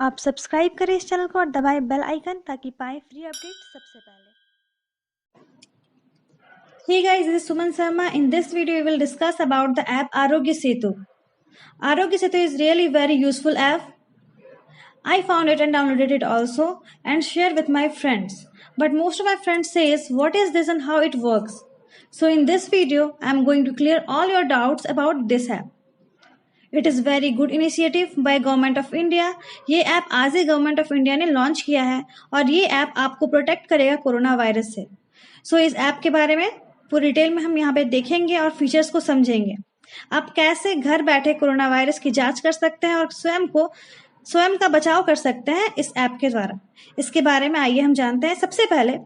आप सब्सक्राइब करें इस चैनल को और दबाएं बेल आइकन ताकि पाएं फ्री अपडेट सबसे पहले। Hey guys, this is Suman Sharma. In this video, we will discuss about the app Aarogya Setu. Aarogya Setu is really very useful app. I found it and downloaded it also and shared with my friends. But most of my friends says, what is this and how it works? So in this video, I am going to clear all your doubts about this app. It is very good initiative by government of India. ये app आज ही government of India ने launch किया है और ये app आपको protect करेगा corona virus से। सो इस ऐप के बारे में पूरी डिटेल में हम यहाँ पे देखेंगे और फीचर्स को समझेंगे। आप कैसे घर बैठे कोरोना वायरस की जांच कर सकते हैं और स्वयं का बचाव कर सकते हैं इस ऐप के द्वारा। इसके बारे में आइए हम जानते हैं। सबसे पहले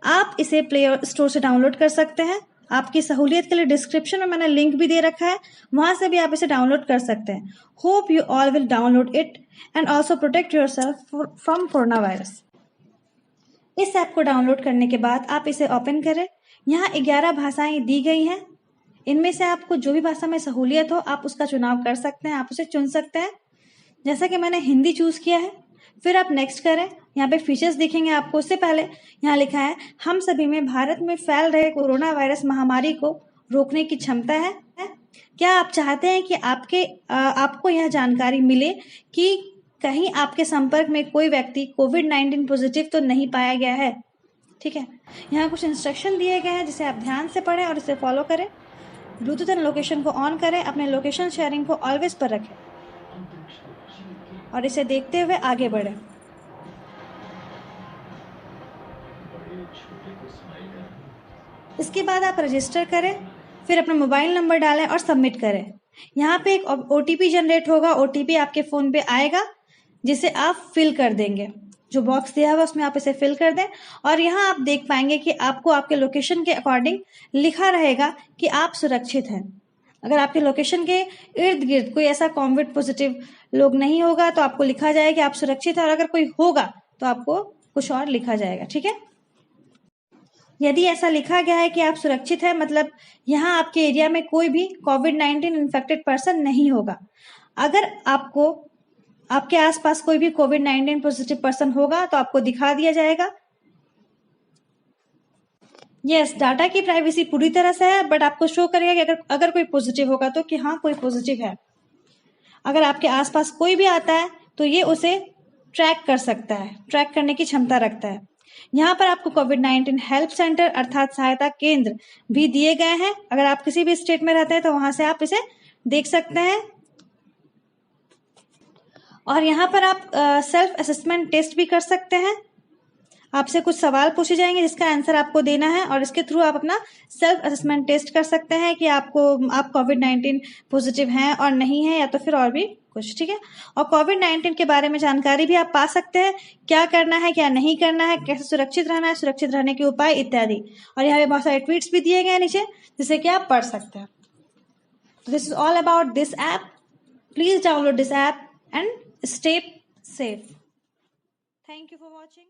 आप इसे प्ले स्टोर से डाउनलोड कर सकते हैं। आपकी सहूलियत के लिए डिस्क्रिप्शन में मैंने लिंक भी दे रखा है, वहां से भी आप इसे डाउनलोड कर सकते हैं। Hope you all will download it and also protect your self from corona virus. इस ऐप को डाउनलोड करने के बाद आप इसे ओपन करें। यहाँ 11 भाषाएं दी गई हैं। इनमें से आपको जो भी भाषा में सहूलियत हो आप उसका चुनाव कर सकते हैं, आप उसे चुन सकते हैं। जैसा कि मैंने हिंदी चूज किया है। फिर आप नेक्स्ट करें। यहाँ पे फीचर्स दिखेंगे आपको। उससे पहले यहाँ लिखा है, हम सभी में भारत में फैल रहे कोरोना वायरस महामारी को रोकने की क्षमता है। क्या आप चाहते हैं कि आपको यह जानकारी मिले कि कहीं आपके संपर्क में कोई व्यक्ति कोविड-19 पॉजिटिव तो नहीं पाया गया है? ठीक है, यहाँ कुछ इंस्ट्रक्शन दिए गए हैं जिसे आप ध्यान से पढ़ें और इसे फॉलो करें। ब्लूटूथ एंड लोकेशन को ऑन करें, अपने लोकेशन शेयरिंग को ऑलवेज पर रखें और इसे देखते हुए आगे बढ़ें। इसके बाद आप रजिस्टर करें, फिर अपना मोबाइल नंबर डालें और सबमिट करें। यहाँ पे एक OTP जनरेट होगा। OTP आपके फ़ोन पे आएगा जिसे आप फिल कर देंगे। जो बॉक्स दिया हुआ उसमें आप इसे फिल कर दें और यहाँ आप देख पाएंगे कि आपको आपके लोकेशन के अकॉर्डिंग लिखा रहेगा कि आप सुरक्षित हैं। अगर आपके लोकेशन के इर्द गिर्द कोई ऐसा कोविड पॉजिटिव लोग नहीं होगा तो आपको लिखा जाएगा कि आप सुरक्षित हैं, और अगर कोई होगा तो आपको कुछ और लिखा जाएगा। ठीक है, यदि ऐसा लिखा गया है कि आप सुरक्षित हैं, मतलब यहाँ आपके एरिया में कोई भी कोविड-19 इन्फेक्टेड पर्सन नहीं होगा। अगर आपके आसपास कोई भी कोविड-19 पॉजिटिव पर्सन होगा तो आपको दिखा दिया जाएगा। यस, डाटा की प्राइवेसी पूरी तरह से है, बट आपको शो करेगा कि अगर कोई पॉजिटिव होगा तो कि हाँ कोई पॉजिटिव है। अगर आपके आसपास कोई भी आता है तो ये उसे ट्रैक कर सकता है, ट्रैक करने की क्षमता रखता है। यहाँ पर आपको कोविड-19 हेल्प सेंटर अर्थात सहायता केंद्र भी दिए गए हैं। अगर आप किसी भी स्टेट में रहते हैं तो वहां से आप इसे देख सकते हैं। और यहाँ पर आप सेल्फ असेसमेंट टेस्ट भी कर सकते हैं। आपसे कुछ सवाल पूछे जाएंगे जिसका आंसर आपको देना है और इसके थ्रू आप अपना सेल्फ असेसमेंट टेस्ट कर सकते हैं कि आप कोविड-19 पॉजिटिव हैं और नहीं है, या तो फिर और भी कुछ। ठीक है, और कोविड-19 के बारे में जानकारी भी आप पा सकते हैं, क्या करना है क्या नहीं करना है, कैसे सुरक्षित रहना है, सुरक्षित रहने के उपाय इत्यादि। और यहाँ पे बहुत सारे ट्वीट्स भी दिए गए हैं नीचे जिसे कि आप पढ़ सकते हैं। This is all about this app. Please download this app and stay safe. Thank you for watching.